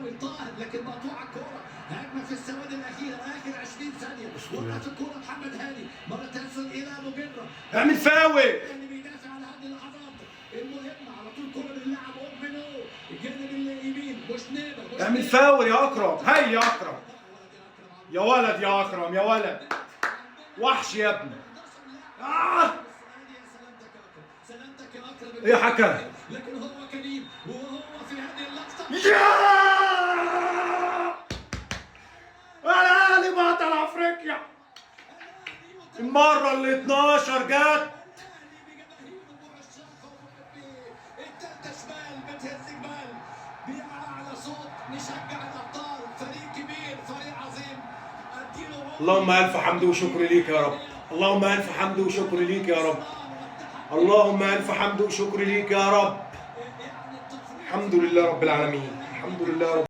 محمد طاهر لكن مقطوعه الكوره. هجمه في الثواني الاخيره اخر 20 ثانيه. وقعت الكوره محمد هاني مره تصل الى مجره. اعمل فاول. اللي بيدافع على هذه اللحظات المهمه على طول كوره للاعب اوبنو الجانب اليمين. مش نيمر اعمل فاول يا اكرم. هاي يا اكرم. يا ولد يا اكرم يا ولد. وحش يا ابني. سلامتك يا اكرم. ايه يا حكا؟ لكن هو كريم وهو في هذه اللقطه. الاهلي بطل افريقيا المره ال 12 جت. التالتة شمال بتهز جبال بأعلى صوت نشجع الأبطال. فريق كبير فريق عظيم. اللهم الف حمد وشكر ليك يا رب. اللهم الف حمد وشكر ليك يا رب. اللهم الف حمد وشكر ليك يا رب. الحمد لله رب العالمين. الحمد لله رب